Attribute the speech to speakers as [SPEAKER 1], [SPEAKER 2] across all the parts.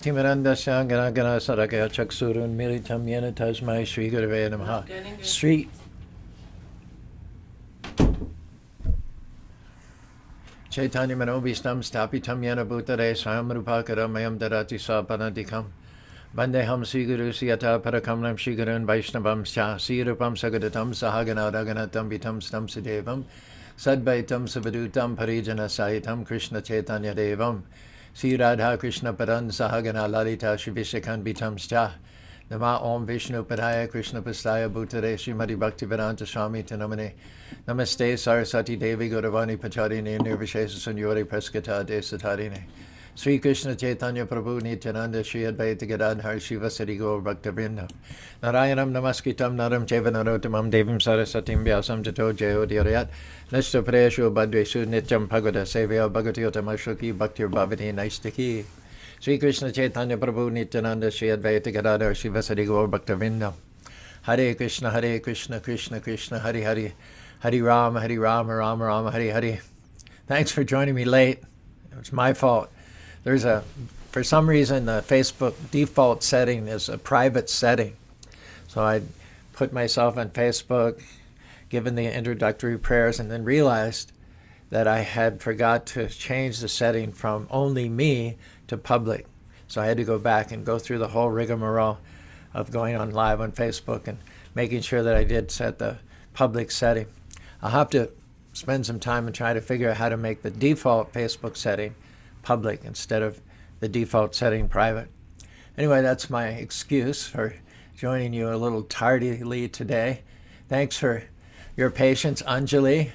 [SPEAKER 1] Timirandasya gana gana sarakaya chaksurun militam yena tasmai Sri Gurave Namaha. Sri Chaitanya Manobhistam Stapitam Yena Bhutare Swayam Rupakara Mayam Darati Sapanadikam Bandeham Sri Guru Siyata Parakamlam Sri Gurun Vaishnavam Sya Sri Rupam Sagadatam Sahagana Raganatam Vitam Stam Sudevam Sadvaitam Sabadutam Parijana Sahitam Krishna Chaitanya Devam Sri Radha Krishna Paran Sahagana Lalita Shivishakhan Vitam Sya Nama Om Vishnu Padaya Krishna Pastaya Bhutare Srimati Bhaktivedanta Swami Tanamane Namaste Sarasati Devi Gauravani Pacharini Nirvishesa Sunyori Praskata Desatarine Sri Krishna Chaitanya Prabhu Nityananda Sri Advaita Gadadhar Shiva Sari Gaur Bhaktivinoda Narayanam Namaskitam Naram Cheva Narotamam Devim Sarasatim Vyasam Tato Jayo Dhyarayat Nashta Prayashu Bhadresu Nityam Bhagavata Sevaya Bhagavatiyotamashuki Bhaktir Bhavati Naistaki Sri Krishna Chaitanya Prabhu Nityananda Sri Advaita Gadadhar Shiva Sari Gaur Bhaktivinoda Hare Krishna Krishna Krishna Hare Hare Hare Rama Rama Rama Hare Hare. Thanks for joining me late. It was my fault. For some reason, the Facebook default setting is a private setting. So I put myself on Facebook, given the introductory prayers, and then realized that I had forgot to change the setting from only me to public. So I had to go back and go through the whole rigmarole of going on live on Facebook and making sure that I did set the public setting. I'll have to spend some time and try to figure out how to make the default Facebook setting public instead of the default setting private. Anyway, that's my excuse for joining you a little tardily today. Thanks for your patience, Anjali,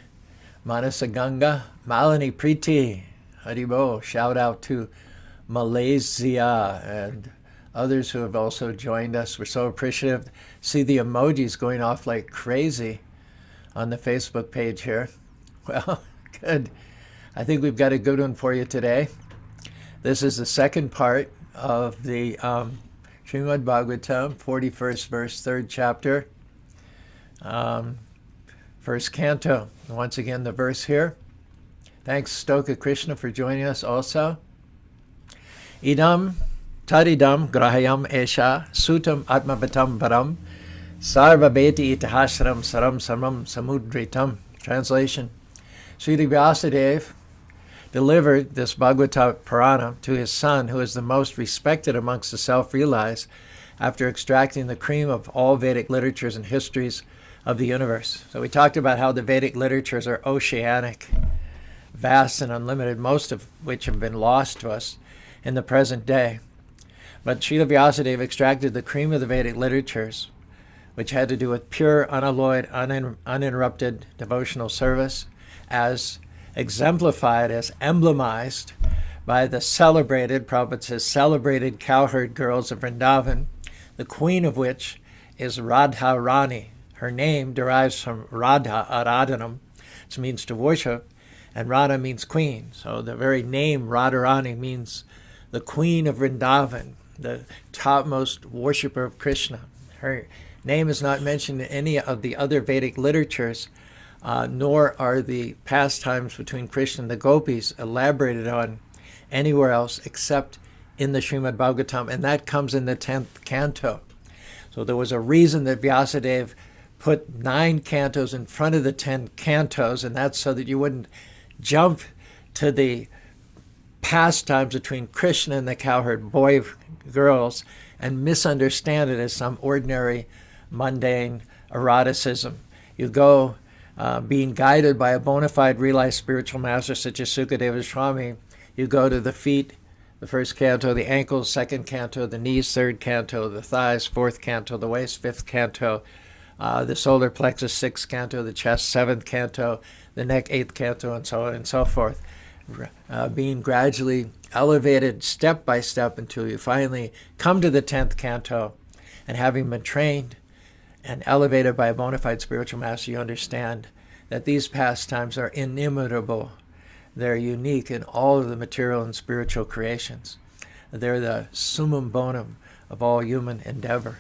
[SPEAKER 1] Manasa Ganga, Malini Preeti, Haribo. Shout out to Malaysia and others who have also joined us. We're so appreciative. See the emojis going off like crazy on the Facebook page here. Well, good. I think we've got a good one for you today. This is the second part of the Srimad Bhagavatam, 41st verse, 3rd chapter, first canto. Once again, the verse here. Thanks, Stoka Krishna, for joining us also. Idam taridam grahayam esha sutam atmavatam param sarva beti itahasram saram samam samudritam. Translation. Srila Vyasadeva delivered this Bhagavata Purana to his son, who is the most respected amongst the self-realized, after extracting the cream of all Vedic literatures and histories of the universe. So we talked about how the Vedic literatures are oceanic, vast and unlimited, most of which have been lost to us in the present day. But Srila Vyasadeva extracted the cream of the Vedic literatures, which had to do with pure, unalloyed, uninterrupted devotional service, as exemplified, as emblemized by the celebrated, Prabhupada says, celebrated cowherd girls of Vrindavan, the queen of which is Radha Rani. Her name derives from Radha, Aradhanam, which means to worship, and Radha means queen. So the very name Radharani means the queen of Vrindavan, the topmost worshipper of Krishna. Her name is not mentioned in any of the other Vedic literatures, nor are the pastimes between Krishna and the gopis elaborated on anywhere else except in the Srimad Bhagavatam, and that comes in the 10th canto. So there was a reason that Vyasadeva put 9 cantos in front of the 10 cantos, and that's so that you wouldn't jump to the pastimes between Krishna and the cowherd boy girls and misunderstand it as some ordinary, mundane eroticism. You go being guided by a bona fide realized spiritual master such as Sukadeva Swami. You go to the feet, the first canto, the ankles, second canto, the knees, third canto, the thighs, fourth canto, the waist, fifth canto, the solar plexus, sixth canto, the chest, seventh canto, the neck, eighth canto, and so on and so forth. Being gradually elevated step by step until you finally come to the 10th canto, and having been trained and elevated by a bona fide spiritual master, you understand that these pastimes are inimitable. They're unique in all of the material and spiritual creations. They're the summum bonum of all human endeavor.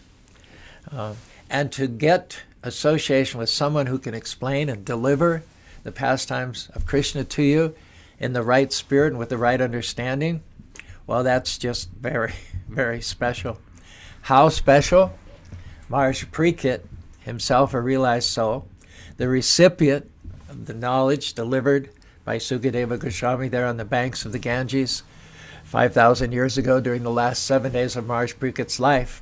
[SPEAKER 1] And to get association with someone who can explain and deliver the pastimes of Krishna to you in the right spirit and with the right understanding, well, that's just very, very special. How special? Maharaj Parikshit, himself a realized soul, the recipient of the knowledge delivered by Sukadeva Goswami there on the banks of the Ganges 5,000 years ago during the last 7 days of Maharaj Parikshit's life.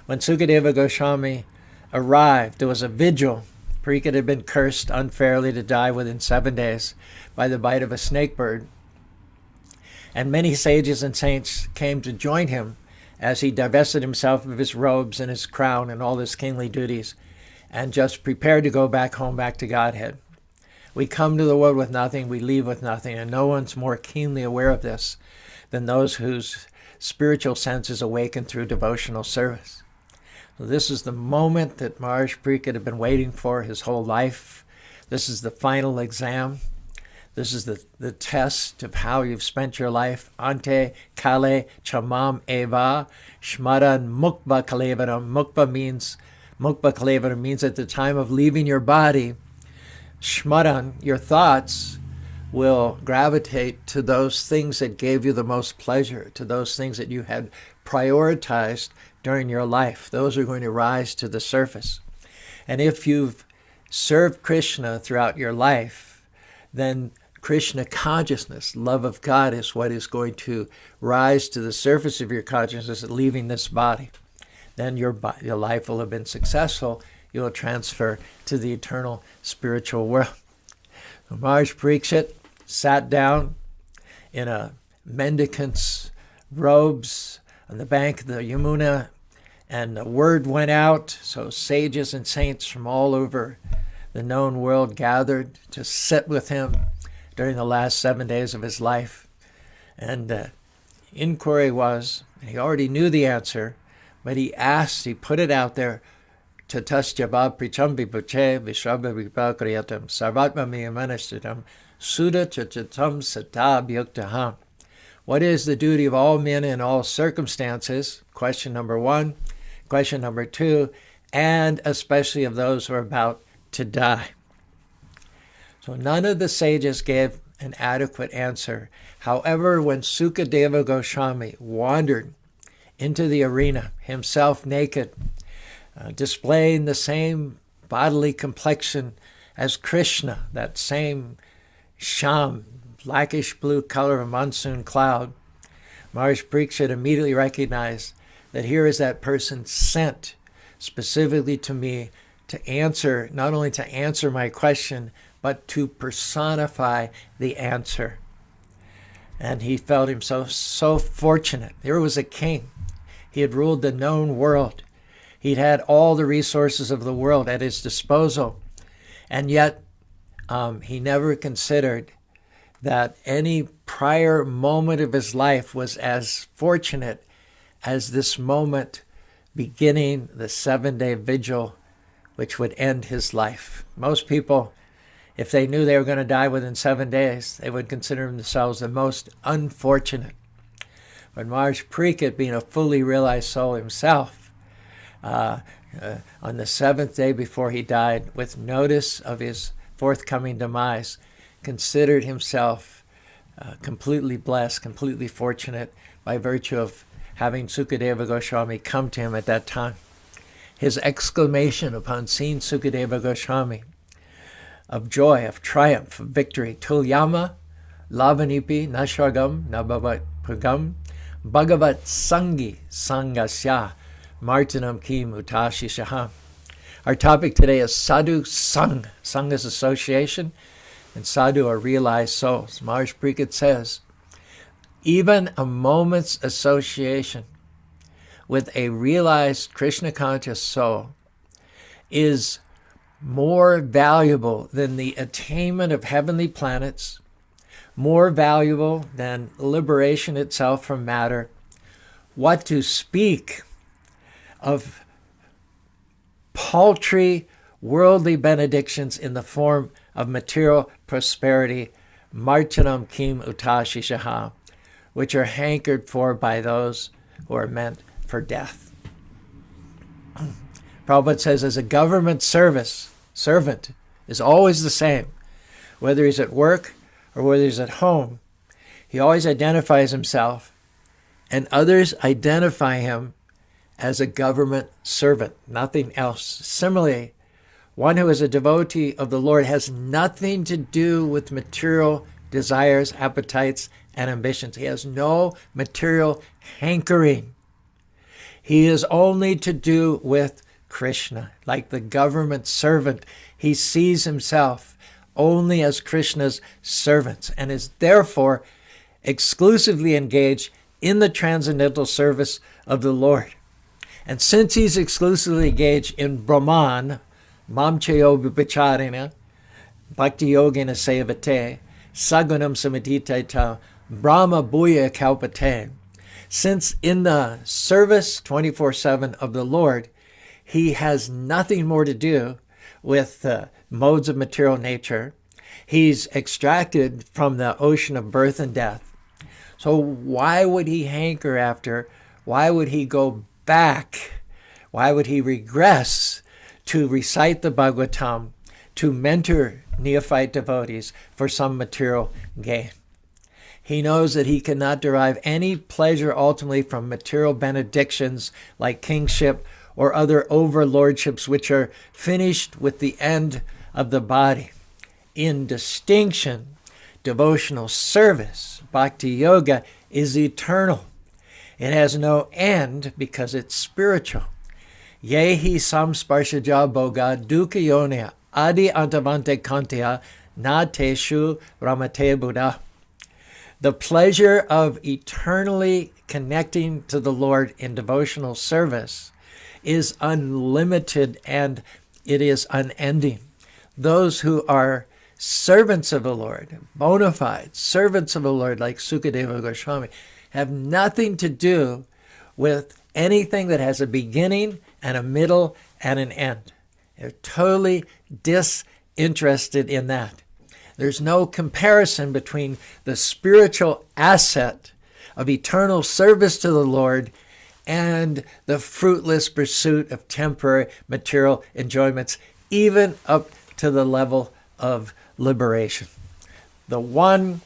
[SPEAKER 1] When Sukadeva Goswami arrived, there was a vigil. Parikshit had been cursed unfairly to die within 7 days by the bite of a snake bird. And many sages and saints came to join him as he divested himself of his robes and his crown and all his kingly duties and just prepared to go back home, back to Godhead. We come to the world with nothing, we leave with nothing, and no one's more keenly aware of this than those whose spiritual sense is awakened through devotional service. So this is the moment that Maharaj Parikshit had been waiting for his whole life. This is the final exam. This is the test of how you've spent your life. Ante kale chamam eva shmaran mukba kalevaram. Mukba kalevaram means at the time of leaving your body, shmaran, your thoughts, will gravitate to those things that gave you the most pleasure, to those things that you had prioritized during your life. Those are going to rise to the surface. And if you've served Krishna throughout your life, then Krishna consciousness, love of God, is what is going to rise to the surface of your consciousness, leaving this body. Then your life will have been successful. You will transfer to the eternal spiritual world. So Maharaj Parikshit sat down in a mendicant's robes on the bank of the Yamuna, and the word went out. So sages and saints from all over the known world gathered to sit with him during the last 7 days of his life. And inquiry was, and he already knew the answer, but he asked, he put it out there, Tatasjabab prichambi buche vishrabha vipakriyatam sarvatma miyamanashtam suda chachatam satab yuktaham. What is the duty of all men in all circumstances? Question number 1. Question number 2, and especially of those who are about to die. So none of the sages gave an adequate answer. However, when Sukadeva Goswami wandered into the arena, himself naked, displaying the same bodily complexion as Krishna, that same sham, blackish blue color of a monsoon cloud, Maharaj Parikshit immediately recognized that here is that person sent specifically to me to answer, not only to answer my question, but to personify the answer. And he felt himself so fortunate. Here was a king. He had ruled the known world. He'd had all the resources of the world at his disposal. And yet, he never considered that any prior moment of his life was as fortunate as this moment beginning the 7-day vigil, which would end his life. Most people, if they knew they were going to die within 7 days, they would consider themselves the most unfortunate. But Maharaj Parikshit, being a fully realized soul himself, on the 7th day before he died, with notice of his forthcoming demise, considered himself completely blessed, completely fortunate by virtue of having Sukadeva Goswami come to him at that time. His exclamation upon seeing Sukadeva Goswami of joy, of triumph, of victory, Tulyama, Lavanipi, Nashagam, Nabavat Pagam, Bhagavat Sangi, Sangasya, Martinam Kim Utashi Shaham. Our topic today is Sadhu Sanga. Sangha is association, and Sadhu are realized souls. Maharaj Parikshit says, even a moment's association with a realized Krishna conscious soul is more valuable than the attainment of heavenly planets, more valuable than liberation itself from matter. What to speak of paltry worldly benedictions in the form of material prosperity, marchanam kim utashi shaha, which are hankered for by those who are meant for death. Prabhupada says, as a government servant is always the same, whether he's at work or whether he's at home, he always identifies himself and others identify him as a government servant, nothing else. Similarly, one who is a devotee of the Lord has nothing to do with material desires, appetites, and ambitions. He has no material hankering. He is only to do with Krishna. Like the government servant, he sees himself only as Krishna's servants and is therefore exclusively engaged in the transcendental service of the Lord. And since he's exclusively engaged in Brahman, Mamchayo Vipacharina, Bhakti Yogena Sevate, Sagunam Samadhitaita, Brahma Bhuya Kalpate, since in the service 24/7 of the Lord, he has nothing more to do with the modes of material nature. He's extracted from the ocean of birth and death. So why would he hanker after? Why would he go back? Why would he regress to recite the Bhagavatam, to mentor neophyte devotees for some material gain? He knows that he cannot derive any pleasure ultimately from material benedictions like kingship or other overlordships which are finished with the end of the body. In distinction, devotional service, bhakti yoga, is eternal. It has no end because it's spiritual. Yehi samsparshaja boga dukkha yonya adi antavante kantya na teshu ramate buddha. The pleasure of eternally connecting to the Lord in devotional service is unlimited and it is unending. Those who are servants of the Lord, bona fide servants of the Lord like Sukadeva Goswami, have nothing to do with anything that has a beginning and a middle and an end. They're totally disinterested in that. There's no comparison between the spiritual asset of eternal service to the Lord and the fruitless pursuit of temporary material enjoyments, even up to the level of liberation. The one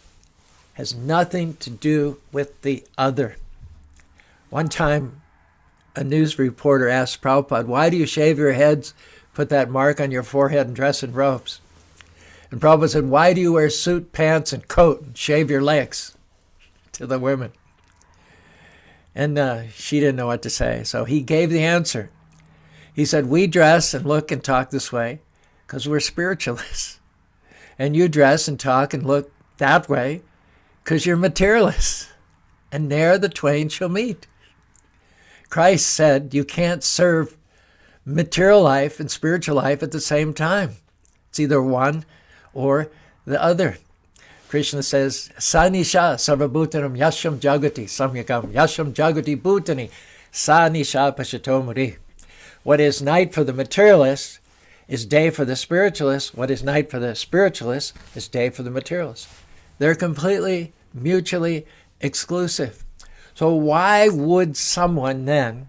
[SPEAKER 1] has nothing to do with the other. One time, a news reporter asked Prabhupada, "Why do you shave your heads, put that mark on your forehead, and dress in robes?" And Prabhupada said, "Why do you wear suit, pants, and coat, and shave your legs?" to the women. And she didn't know what to say, so he gave the answer. He said, "We dress and look and talk this way because we're spiritualists. And you dress and talk and look that way because you're materialists. And there the twain shall meet." Christ said you can't serve material life and spiritual life at the same time. It's either one or the other. Krishna says, "Sanisha sarvabhutanam yasham jagati samyakam yasham jagati bhutani sanisha pashatomuri." What is night for the materialist is day for the spiritualist. What is night for the spiritualist is day for the materialist. They're completely mutually exclusive. So why would someone then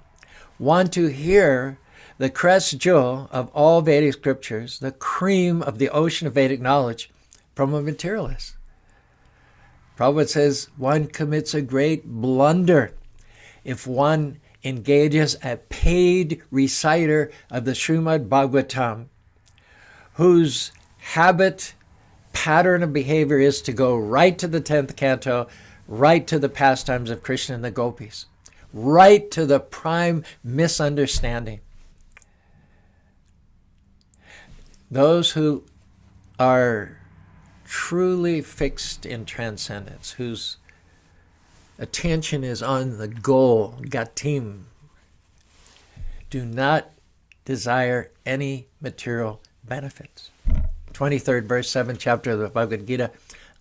[SPEAKER 1] want to hear the crest jewel of all Vedic scriptures, the cream of the ocean of Vedic knowledge, from a materialist? Prabhupada says one commits a great blunder if one engages a paid reciter of the Srimad Bhagavatam, whose habit, pattern of behavior is to go right to the 10th canto, right to the pastimes of Krishna and the gopis, right to the prime misunderstanding. Those who are truly fixed in transcendence, whose attention is on the goal, gatim, do not desire any material benefits. 23rd verse, 7th chapter of the Bhagavad Gita,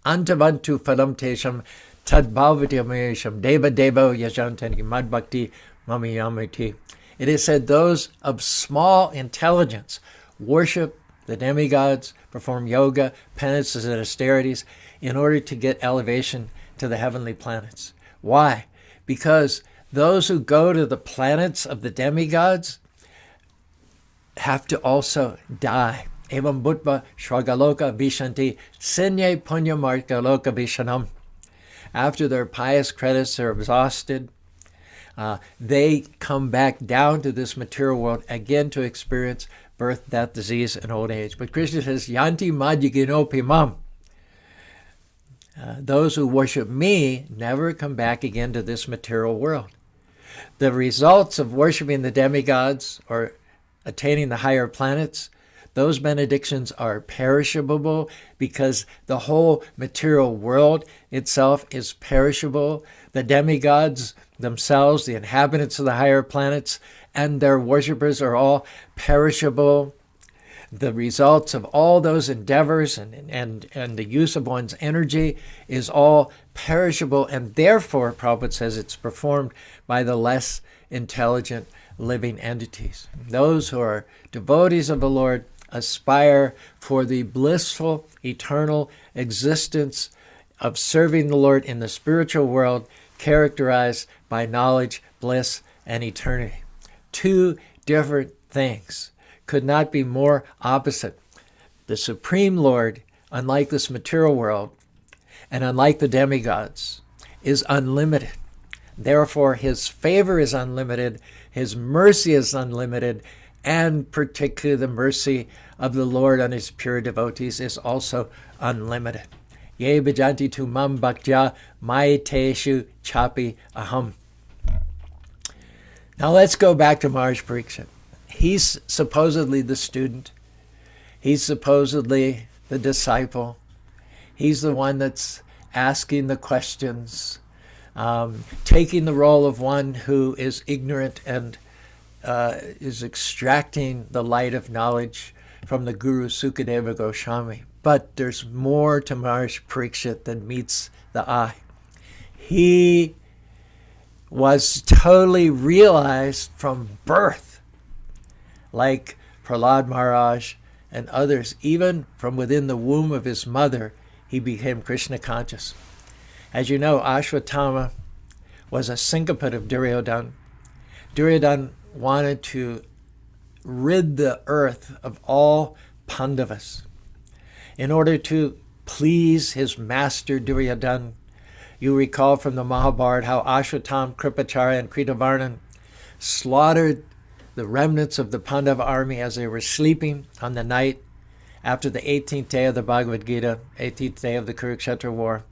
[SPEAKER 1] Antavantu phalam tesham tadbhavatyamesham deva deva yajantani madbhakti mamayamiti. It is said those of small intelligence worship the demigods, perform yoga, penances, and austerities in order to get elevation to the heavenly planets. Why? Because those who go to the planets of the demigods have to also die. Evam bhutva shvagaloka vishanti sinye punyamarkaloka vishanam. After their pious credits are exhausted, they come back down to this material world again to experience birth, death, disease, and old age. But Krishna says, Yanti majigino pimam. Those who worship me never come back again to this material world. The results of worshiping the demigods or attaining the higher planets, those benedictions are perishable because the whole material world itself is perishable. The demigods themselves, the inhabitants of the higher planets, and their worshippers are all perishable. The results of all those endeavors and the use of one's energy is all perishable, and therefore, Prabhupada says, it's performed by the less intelligent living entities. Those who are devotees of the Lord aspire for the blissful, eternal existence of serving the Lord in the spiritual world, characterized by knowledge, bliss, and eternity. Two different things could not be more opposite. The Supreme Lord, unlike this material world, and unlike the demigods, is unlimited. Therefore, his favor is unlimited, his mercy is unlimited, and particularly the mercy of the Lord on his pure devotees is also unlimited. Ye bhajanti tu mam bhaktya maiteshu chapi aham. Now let's go back to Maharaj Pariksit. He's supposedly the student. He's supposedly the disciple. He's the one that's asking the questions, taking the role of one who is ignorant and is extracting the light of knowledge from the Guru Sukadeva Goswami. But there's more to Maharaj Pariksit than meets the eye. He was totally realized from birth, like Prahlad Maharaj and others. Even from within the womb of his mother, he became Krishna conscious. As you know, Ashwatthama was a sycophant of Duryodhana. Duryodhana wanted to rid the earth of all Pandavas. In order to please his master Duryodhana, you recall from the Mahabharata how Ashwatthama, Kripacharya, and Kritavarman slaughtered the remnants of the Pandava army as they were sleeping on the night after the 18th day of the Bhagavad Gita, 18th day of the Kurukshetra war.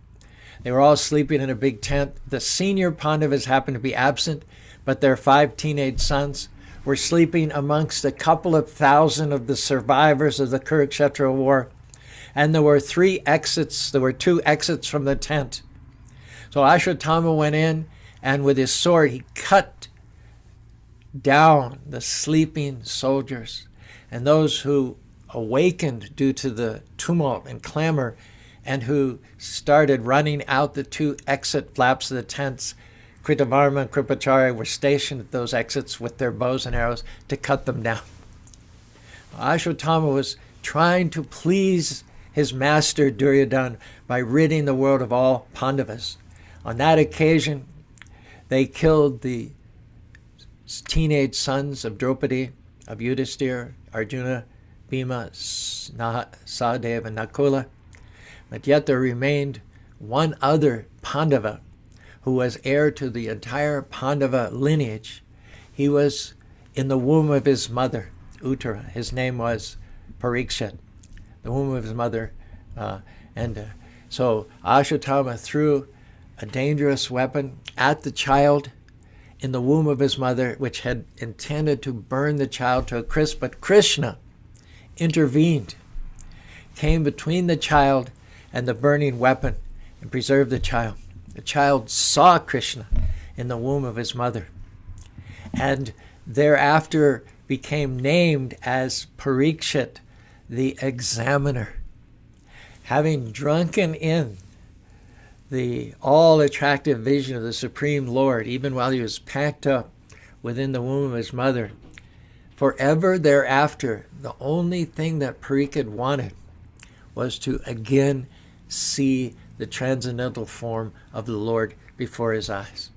[SPEAKER 1] They were all sleeping in a big tent. The senior Pandavas happened to be absent, but their 5 teenage sons were sleeping amongst a couple of thousand of the survivors of the Kurukshetra war. And there were 2 exits from the tent. So Ashwatthama went in, and with his sword, he cut down the sleeping soldiers. And those who awakened due to the tumult and clamor, and who started running out the 2 exit flaps of the tents, Kritavarma and Kripacharya were stationed at those exits with their bows and arrows to cut them down. Ashwatthama was trying to please his master Duryodhana by ridding the world of all Pandavas. On that occasion, they killed the teenage sons of Draupadi, of Yudhisthira, Arjuna, Bhima, Sahadeva, and Nakula. But yet there remained one other Pandava who was heir to the entire Pandava lineage. He was in the womb of his mother, Uttara. His name was Pariksit, the womb of his mother. So Ashwatthama threw a dangerous weapon at the child in the womb of his mother, which had intended to burn the child to a crisp, but Krishna intervened, came between the child and the burning weapon, and preserved the child. The child saw Krishna in the womb of his mother, and thereafter became named as Pariksit, the examiner. Having drunken in the all-attractive vision of the Supreme Lord, even while he was packed up within the womb of his mother, forever thereafter, the only thing that Pariksit wanted was to again see the transcendental form of the Lord before his eyes.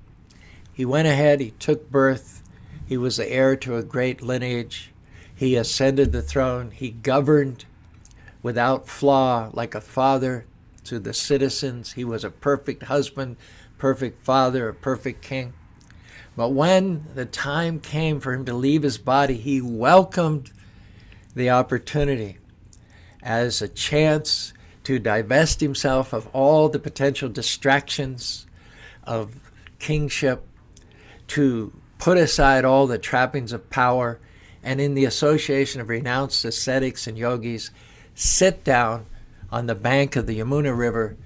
[SPEAKER 1] He went ahead, he took birth, he was the heir to a great lineage, he ascended the throne, he governed without flaw like a father to the citizens. He was a perfect husband, perfect father, a perfect king. But when the time came for him to leave his body, he welcomed the opportunity as a chance to divest himself of all the potential distractions of kingship, to put aside all the trappings of power, and in the association of renounced ascetics and yogis, sit down on the bank of the Yamuna River,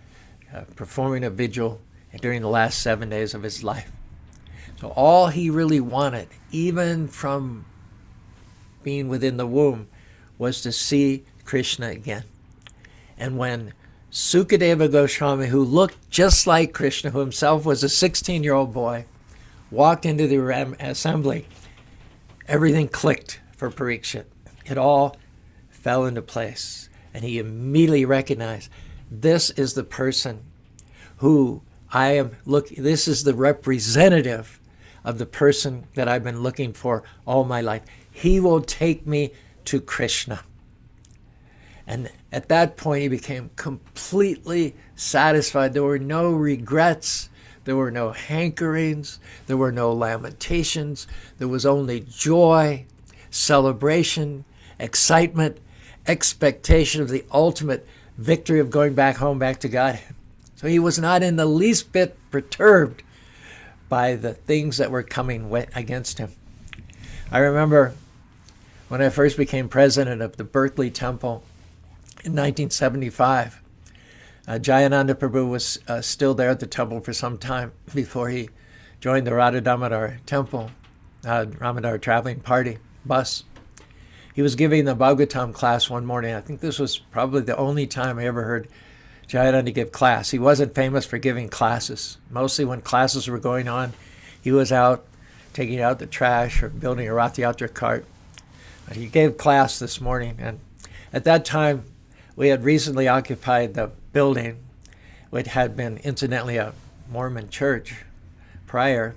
[SPEAKER 1] performing a vigil during the last 7 days of his life. So all he really wanted, even from being within the womb, was to see Krishna again. And when Sukadeva Goswami, who looked just like Krishna, who himself was a 16-year-old boy, walked into the assembly, everything clicked for Parikshit. It all fell into place. And he immediately recognized, this is the person who this is the representative of the person that I've been looking for all my life. He will take me to Krishna. And at that point, he became completely satisfied. There were no regrets. There were no hankerings. There were no lamentations. There was only joy, celebration, excitement, expectation of the ultimate victory of going back home, back to God. So he was not in the least bit perturbed by the things that were coming against him. I remember when I first became president of the Berkeley Temple in 1975, Jayananda Prabhu was still there at the temple for some time before he joined the Radha Damodar Temple, Damodar traveling party bus. He was giving the Bhagavatam class one morning. I think this was probably the only time I ever heard Jayananda give class. He wasn't famous for giving classes. Mostly when classes were going on, he was out taking out the trash or building a Rath Yatra cart. But he gave class this morning, and at that time, we had recently occupied the building, which had been incidentally a Mormon church prior,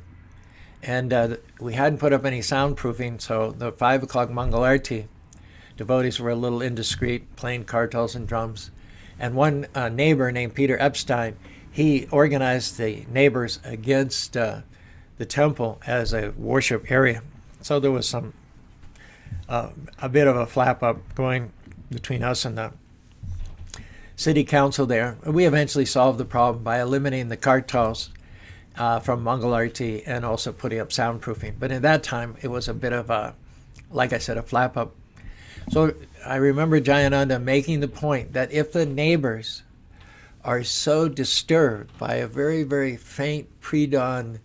[SPEAKER 1] and we hadn't put up any soundproofing, so the 5 o'clock Mangalarti, devotees were a little indiscreet, playing kartals and drums. And one neighbor named Peter Epstein, he organized the neighbors against the temple as a worship area. So there was a bit of a flap up going between us and the city council there. We eventually solved the problem by eliminating the kartals from Mangalarti and also putting up soundproofing. But at that time, it was a bit of a, like I said, a flap up. So I remember Jayananda making the point that if the neighbors are so disturbed by a very, very faint pre-dawn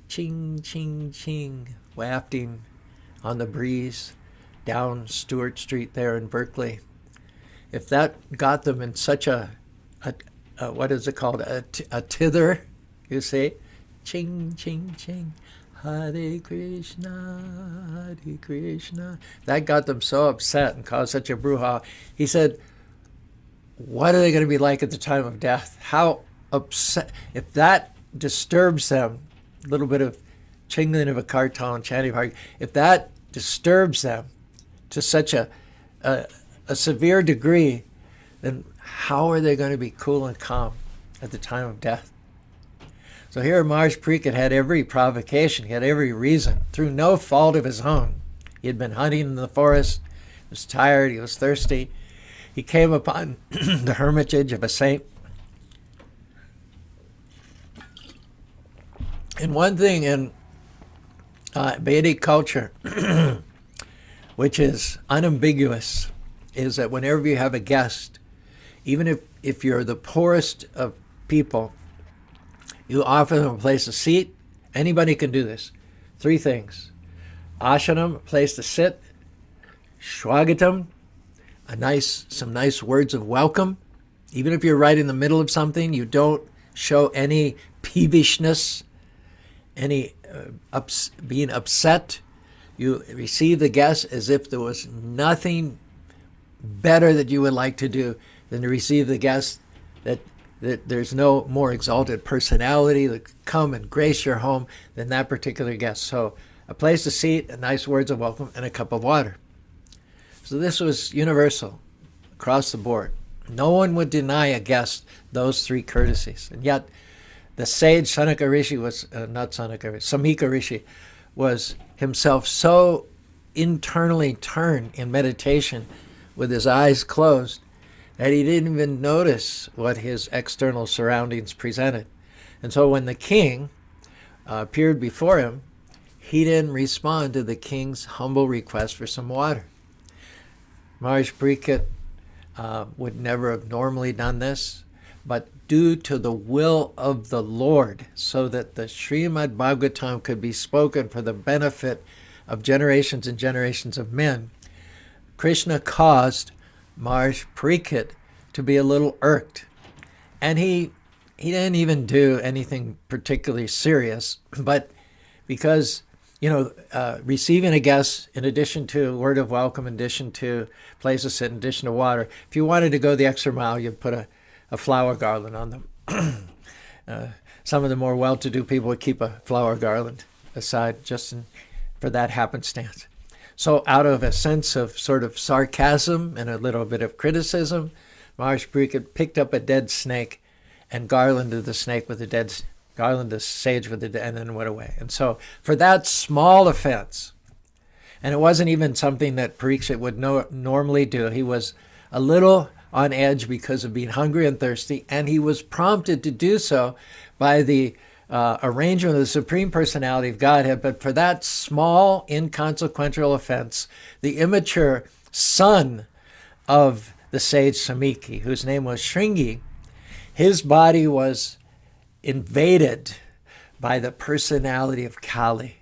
[SPEAKER 1] ching, ching, ching wafting on the breeze down Stewart Street there in Berkeley, if that got them in such a what is it called, a tither, you see, ching, ching, ching, Hare Krishna, Hare Krishna. That got them so upset and caused such a brouhaha. He said, what are they going to be like at the time of death? How upset, if that disturbs them, a little bit of chingling of a kartal and chanting, if that disturbs them to such a severe degree, then how are they going to be cool and calm at the time of death? So here Maharaj Parikshit had every provocation, he had every reason, through no fault of his own. He had been hunting in the forest, he was tired, he was thirsty. He came upon the hermitage of a saint. And one thing in Vedic culture, which is unambiguous, is that whenever you have a guest, even if you're the poorest of people, you offer them a place to seat. Anybody can do this. 3 things. Ashanam, a place to sit. Swagatam, some nice words of welcome. Even if you're right in the middle of something, you don't show any peevishness, any being upset. You receive the guest as if there was nothing better that you would like to do than to receive the guest, that there's no more exalted personality that could come and grace your home than that particular guest. So a place to seat, a nice words of welcome, and a cup of water. So this was universal across the board. No one would deny a guest those 3 courtesies. And yet The sage Sanaka Rishi was, not Sanaka Rishi, Samika Rishi, was himself so internally turned in meditation with his eyes closed that he didn't even notice what his external surroundings presented. And so when the king appeared before him, he didn't respond to the king's humble request for some water. Maharaj Pariksit would never have normally done this, but due to the will of the Lord, so that the Srimad Bhagavatam could be spoken for the benefit of generations and generations of men, Krishna caused Maharaj Pariksit to be a little irked. And he didn't even do anything particularly serious, but because, receiving a guest, in addition to word of welcome, in addition to place to sit, in addition to water, if you wanted to go the extra mile, you'd put a flower garland on them. Some of the more well-to-do people would keep a flower garland aside just for that happenstance. So out of a sense of sort of sarcasm and a little bit of criticism, Maharaj Pariksit picked up a dead snake and garlanded the snake with garlanded the sage with and then went away. And so for that small offense, and it wasn't even something that Pariksit would normally do, he was a little on edge because of being hungry and thirsty, and he was prompted to do so by the arrangement of the Supreme Personality of Godhead. But for that small, inconsequential offense, the immature son of the sage Samiki, whose name was Shringi, his body was invaded by the personality of Kali,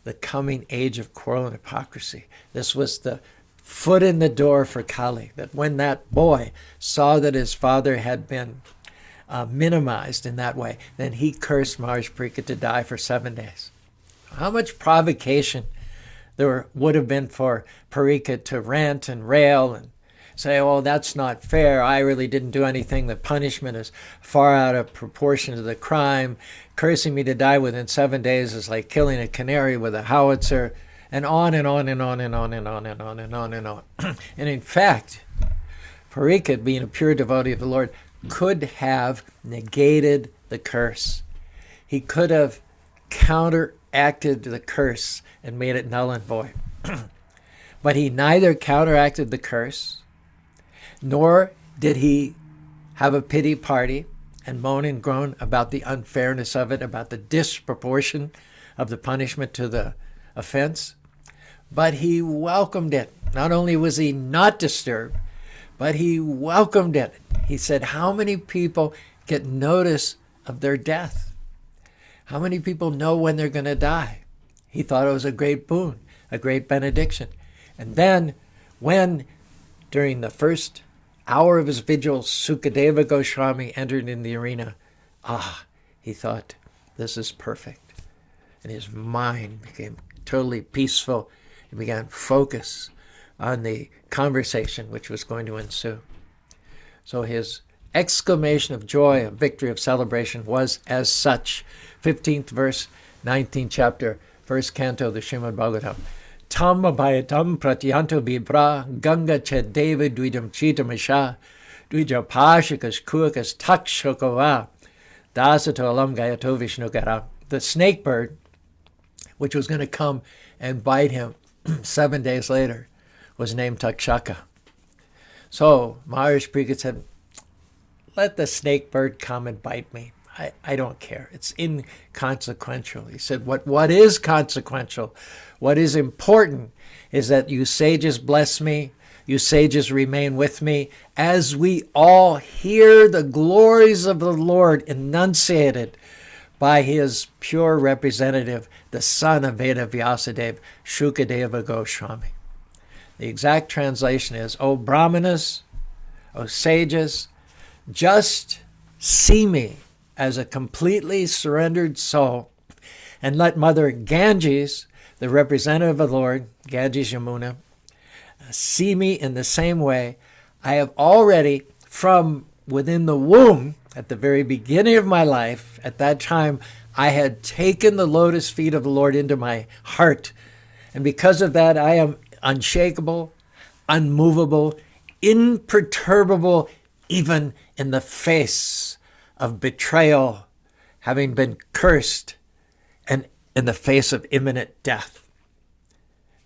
[SPEAKER 1] the coming age of quarrel and hypocrisy. This was the foot in the door for Kali, that when that boy saw that his father had been minimized in that way, then he cursed Maharaj Pariksit to die for 7 days. How much provocation there would have been for Pariksit to rant and rail and say, oh, that's not fair, I really didn't do anything, the punishment is far out of proportion to the crime, cursing me to die within 7 days is like killing a canary with a howitzer, and on and on and on and on and on and on and on and on. And in fact, Pariksit, being a pure devotee of the Lord, could have negated the curse. He could have counteracted the curse and made it null and void. But he neither counteracted the curse, nor did he have a pity party and moan and groan about the unfairness of it, about the disproportion of the punishment to the offense. But he welcomed it. Not only was he not disturbed, but he welcomed it. He said, how many people get notice of their death? How many people know when they're going to die? He thought it was a great boon, a great benediction. And then when, during the first hour of his vigil, Sukadeva Goswami entered in the arena, he thought, this is perfect. And his mind became totally peaceful. He began to focus on the conversation which was going to ensue. So his exclamation of joy, of victory, of celebration was as such. 15th verse, 19th chapter, 1st canto of the Srimad Bhagavatam. Tam abhayatam pratyanto bibra ganga chedeva dvidam chitamesha dvija pashikas kuakas takshokava dasato alam gayato vishnukara. The snake bird, which was going to come and bite him 7 days later, was named Takshaka. So Maharaj Pariksit said, let the snake bird come and bite me. I don't care. It's inconsequential. He said, what is consequential, what is important, is that you sages bless me, you sages remain with me, as we all hear the glories of the Lord enunciated by his pure representative, the son of Veda Vyasadeva, Shukadeva Goswami. The exact translation is, O Brahmanas, O sages, just see me as a completely surrendered soul, and let Mother Ganges, the representative of the Lord, Ganges Yamuna, see me in the same way. I have already, from within the womb, at the very beginning of my life, at that time, I had taken the lotus feet of the Lord into my heart. And because of that, I am unshakable, unmovable, imperturbable, even in the face of betrayal having been cursed and in the face of imminent death.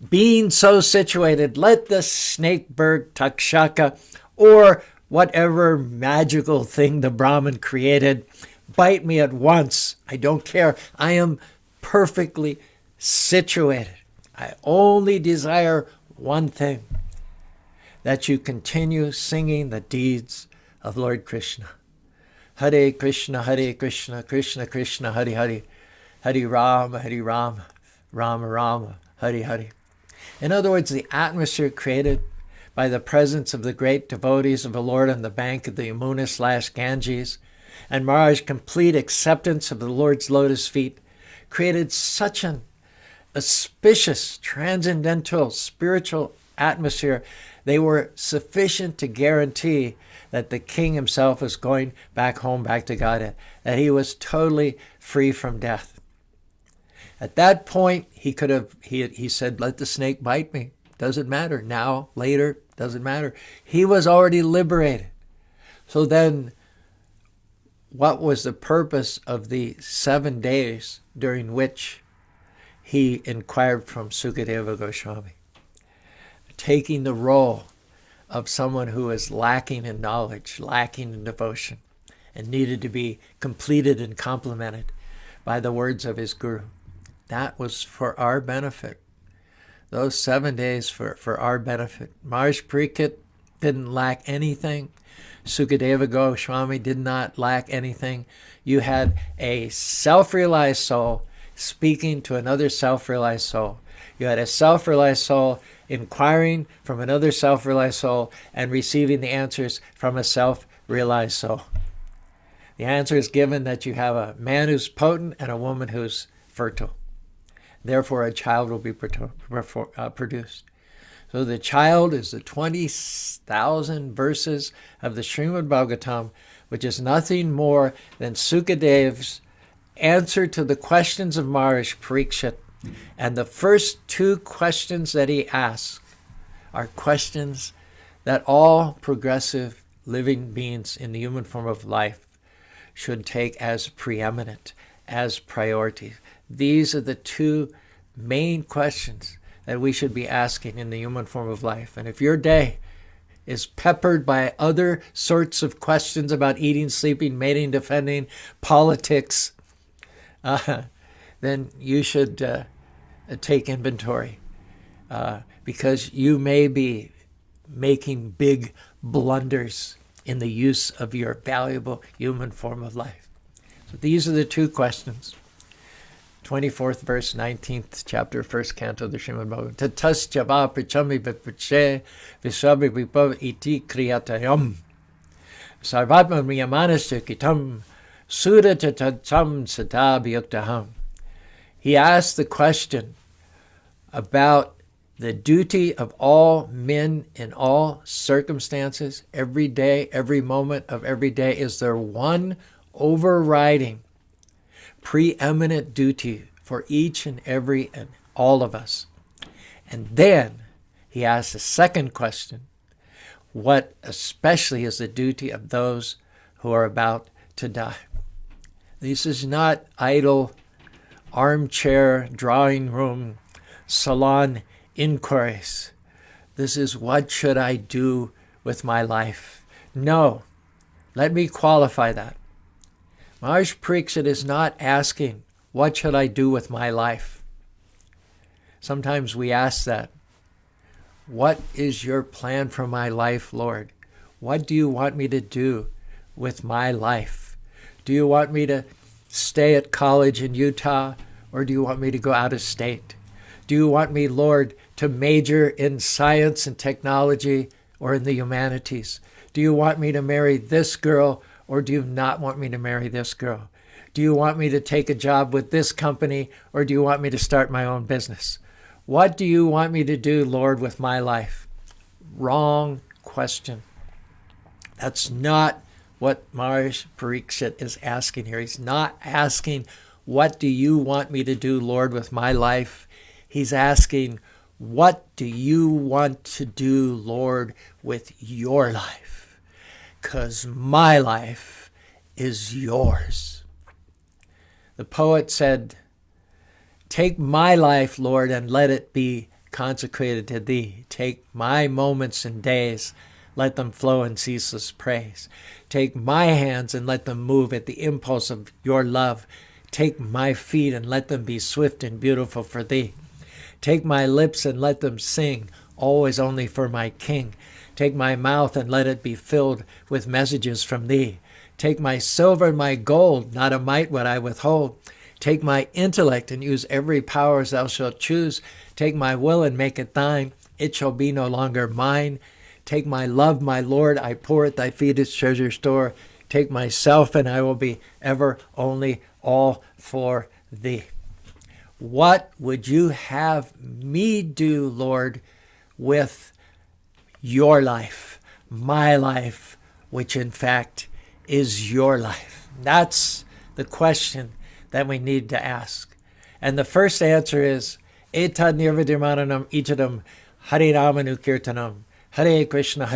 [SPEAKER 1] Being so situated, let the snake bird Takshaka, or whatever magical thing the Brahmin created, bite me at once. I don't care. I am perfectly situated. I only desire one thing, that you continue singing the deeds of Lord Krishna. Hare Krishna, Krishna Krishna, Hare Hare, Hare Rama, Rama Rama, Hare Hare. In other words, the atmosphere created by the presence of the great devotees of the Lord on the bank of the Yamuna/Ganges, and Maharaj's complete acceptance of the Lord's lotus feet, created such an auspicious, transcendental, spiritual atmosphere. They were sufficient to guarantee that the king himself was going back home, back to Godhead, that he was totally free from death. At that point, he said, let the snake bite me. Doesn't matter. Now, later, doesn't matter. He was already liberated. So then, what was the purpose of the 7 days during which he inquired from Sukadeva Goswami? Taking the role of someone who is lacking in knowledge, lacking in devotion, and needed to be completed and complemented by the words of his guru. That was for our benefit. Those 7 days for our benefit. Maharaj Parikshit didn't lack anything. Sukadeva Goswami did not lack anything. You had a self-realized soul speaking to another self-realized soul. You had a self-realized soul inquiring from another self-realized soul and receiving the answers from a self-realized soul. The answer is given that you have a man who's potent and a woman who's fertile. Therefore, a child will be produced. So the child is the 20,000 verses of the Srimad Bhagavatam, which is nothing more than Sukadeva's answer to the questions of Maharaj Parikshit. And the first 2 questions that he asks are questions that all progressive living beings in the human form of life should take as preeminent, as priority. These are the 2 main questions that we should be asking in the human form of life. And if your day is peppered by other sorts of questions about eating, sleeping, mating, defending, politics, then you should take inventory, because you may be making big blunders in the use of your valuable human form of life. So these are the 2 questions. 24th verse, 19th chapter, 1st canto of the Srimad Bhagavatam. Tatas java prichami vipache visabhi vipav iti kriyatayam sarvatma miyamanasya kitam sura tatatam sata bhyuktaham. He asked the question about the duty of all men in all circumstances, every day, every moment of every day. Is there one overriding, preeminent duty for each and every and all of us? And then he asks the second question, what especially is the duty of those who are about to die? This is not idle armchair, drawing room, salon inquiries. This is, what should I do with my life? No, let me qualify that. Maharaj Parikshit is not asking, what should I do with my life? Sometimes we ask that. What is your plan for my life, Lord? What do you want me to do with my life? Do you want me to stay at college in Utah, or do you want me to go out of state? Do you want me, Lord, to major in science and technology or in the humanities? Do you want me to marry this girl, or do you not want me to marry this girl? Do you want me to take a job with this company, or do you want me to start my own business? What do you want me to do, Lord, with my life? Wrong question. That's not what Maharaj Parikshit is asking here. He's not asking, what do you want me to do, Lord, with my life? He's asking, what do you want to do, Lord, with your life? Because my life is yours. The poet said, "Take my life, Lord, and let it be consecrated to thee. Take my moments and days, let them flow in ceaseless praise. Take my hands and let them move at the impulse of your love. Take my feet and let them be swift and beautiful for thee. Take my lips and let them sing, always only for my King. Take my mouth and let it be filled with messages from thee. Take my silver and my gold, not a mite would I withhold. Take my intellect and use every power as thou shalt choose. Take my will and make it thine. It shall be no longer mine. Take my love, my Lord, I pour at thy feet its treasure store. Take myself and I will be ever only all for thee." What would you have me do, Lord, with your life, my life, which in fact is your life? That's the question that we need to ask. And the first answer is, Etad nirvidirmananam ichadam harinamanu kirtanam. Hare Krishna,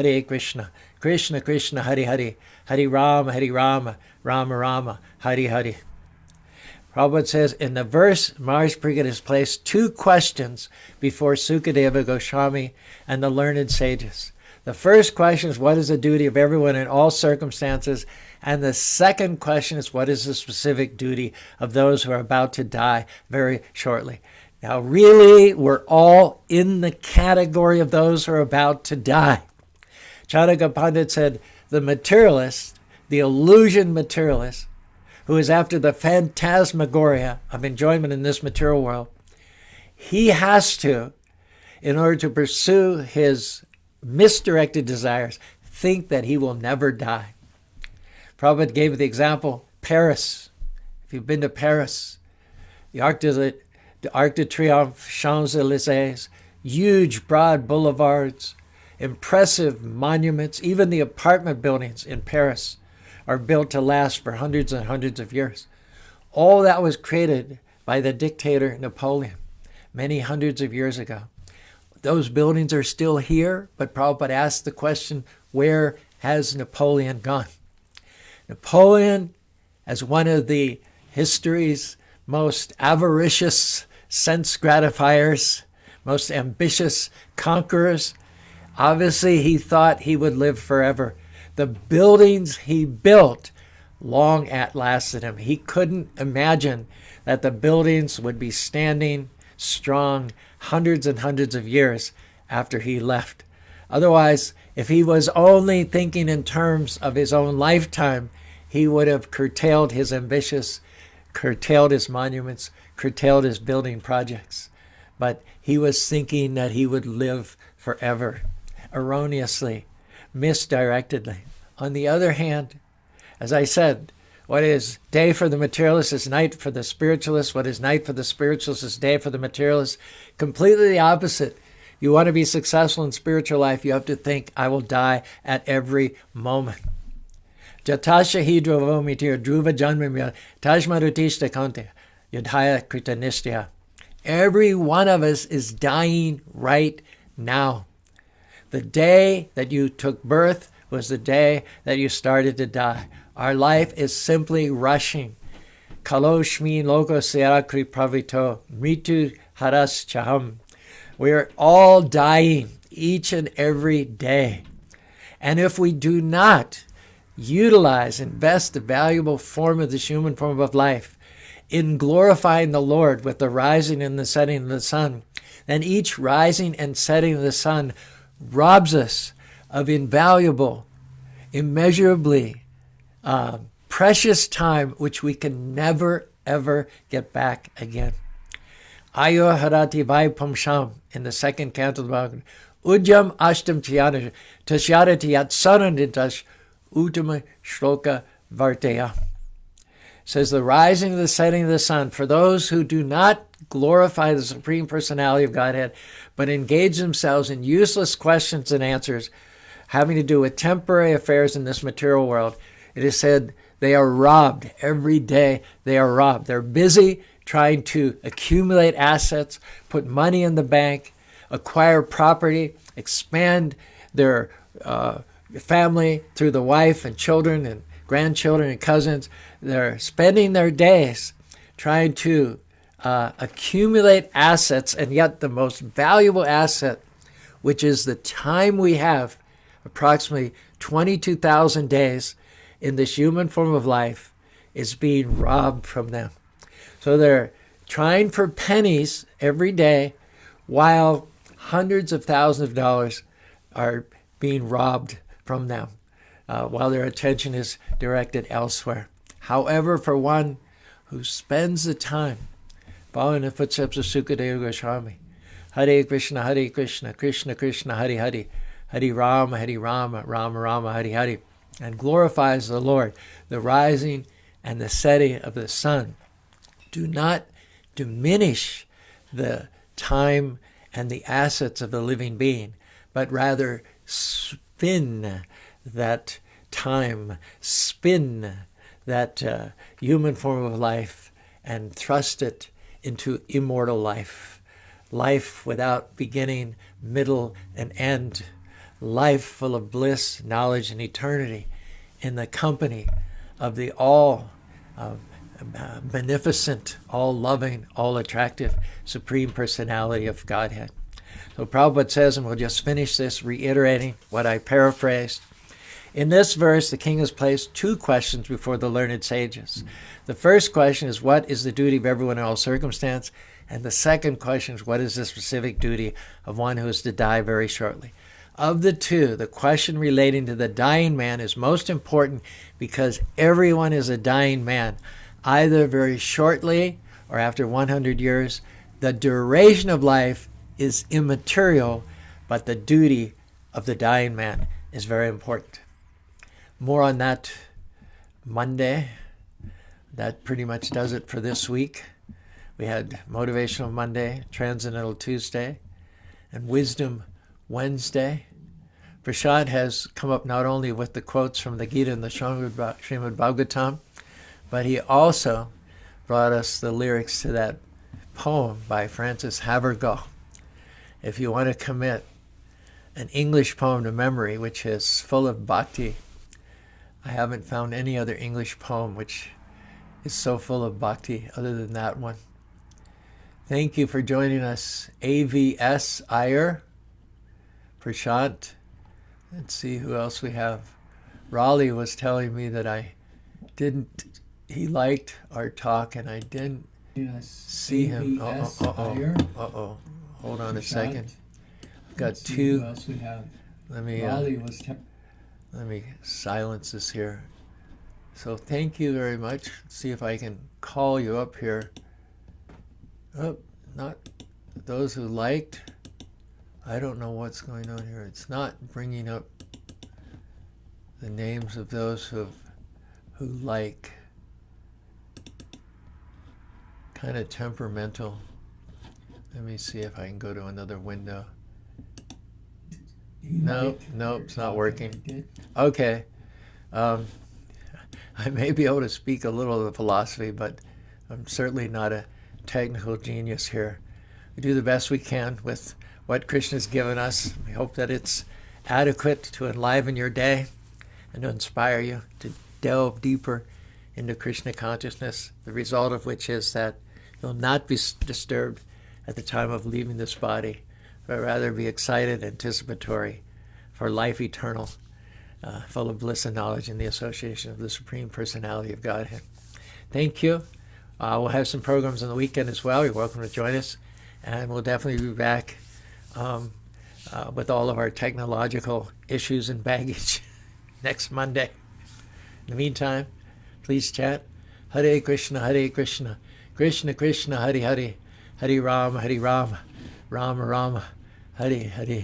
[SPEAKER 1] Krishna Krishna, Hare Hare, Hare Rama, Rama Rama, Hare Hare. Prabhupada says in the verse, Maharaj Pariksit has placed two questions before Sukadeva Goswami and the learned sages. The first question is, what is the duty of everyone in all circumstances? And the second question is, what is the specific duty of those who are about to die very shortly? Now, really, we're all in the category of those who are about to die. Charaka Pandit said, the materialist, the illusion materialist, who is after the phantasmagoria of enjoyment in this material world, he has to, in order to pursue his misdirected desires, think that he will never die. Prabhupada gave the example, Paris. If you've been to Paris, the Arc de Triomphe, Champs-Élysées, huge broad boulevards, impressive monuments, even the apartment buildings in Paris are built to last for hundreds and hundreds of years. All that was created by the dictator Napoleon many hundreds of years ago. Those buildings are still here, but Prabhupada asked the question, where has Napoleon gone? Napoleon, as one of the history's most avaricious sense gratifiers, most ambitious conquerors, obviously he thought he would live forever. The buildings he built long outlasted him. He couldn't imagine that the buildings would be standing strong hundreds and hundreds of years after he left. Otherwise, if he was only thinking in terms of his own lifetime, he would have curtailed his ambitions, curtailed his monuments, curtailed his building projects. But he was thinking that he would live forever, erroneously, misdirectedly. On the other hand, as I said, what is day for the materialist is night for the spiritualist. What is night for the spiritualist is day for the materialist. Completely the opposite. You want to be successful in spiritual life, you have to think, I will die at every moment. Jatasha hidra vomitir dhruva janmimya tajmarutishta kante yadhaya kritanistya. Every one of us is dying right now. The day that you took birth was the day that you started to die. Our life is simply rushing. Kaloshmi loko serakri pravito mritu haras chaham. We are all dying each and every day. And if we do not invest the valuable form of this human form of life in glorifying the Lord with the rising and the setting of the sun, then each rising and setting of the sun robs us of invaluable, immeasurably precious time, which we can never, ever get back again. Ayo harati vaipam sham, in the second canto of the Bhagavad, ujjam ashtam chiyana tashyarati yat saranditas uttama shloka varteya. Says the rising and the setting of the sun, for those who do not glorify the Supreme Personality of Godhead, but engage themselves in useless questions and answers having to do with temporary affairs in this material world, it is said they are robbed. Every day they are robbed. They're busy trying to accumulate assets, put money in the bank, acquire property, expand their family through the wife and children and grandchildren and cousins. They're spending their days trying to accumulate assets, and yet the most valuable asset, which is the time we have, approximately 22,000 days in this human form of life, is being robbed from them. So they're trying for pennies every day while hundreds of thousands of dollars are being robbed from them while their attention is directed elsewhere. However, for one who spends the time following the footsteps of Sukadeva Goswami, Hare Krishna, Krishna Krishna, Hare Hare, Hare Rama, Rama Rama, Hare Hare, and glorifies the Lord, the rising and the setting of the sun, do not diminish the time and the assets of the living being, but rather spin that time, spin that human form of life, and thrust it into immortal life. Life without beginning, middle, and end. Life full of bliss, knowledge, and eternity in the company of the all beneficent, all-loving, all-attractive Supreme Personality of Godhead. So Prabhupada says, and we'll just finish this reiterating what I paraphrased. In this verse, the king has placed two questions before the learned sages. The first question is, what is the duty of everyone in all circumstance? And the second question is, what is the specific duty of one who is to die very shortly? Of the two, the question relating to the dying man is most important because everyone is a dying man, either very shortly or after 100 years. The duration of life is immaterial, but the duty of the dying man is very important. More on that Monday. That pretty much does it for this week. We had Motivational Monday, Transcendental Tuesday, and Wisdom Wednesday. Prashad has come up not only with the quotes from the Gita and the Srimad Bhagavatam, but he also brought us the lyrics to that poem by Francis Havergal. If you want to commit an English poem to memory, which is full of bhakti, I haven't found any other English poem which is so full of bhakti other than that one. Thank you for joining us, AVS Iyer, Prashant. Let's see who else we have. Raleigh was telling me that he liked our talk and I didn't see him. Uh-oh. Hold on a second. I've got two. Who else we have. Let me silence this here. So thank you very much. Let's see if I can call you up here. Oh, not those who liked. I don't know what's going on here. It's not bringing up the names of those who like. Kind of temperamental. Let me see if I can go to another window. No, it's not working. Okay. I may be able to speak a little of the philosophy, but I'm certainly not a technical genius here. We do the best we can with what Krishna's given us. We hope that it's adequate to enliven your day and to inspire you to delve deeper into Krishna consciousness, the result of which is that you'll not be disturbed at the time of leaving this body, but rather be excited, anticipatory for life eternal, full of bliss and knowledge in the association of the Supreme Personality of Godhead. Thank you. We'll have some programs on the weekend as well. You're welcome to join us. And we'll definitely be back with all of our technological issues and baggage next Monday. In the meantime, please chat. Hare Krishna, Krishna Krishna, Hare Hare, Hare Rama, Rama Rama, Hare Hare.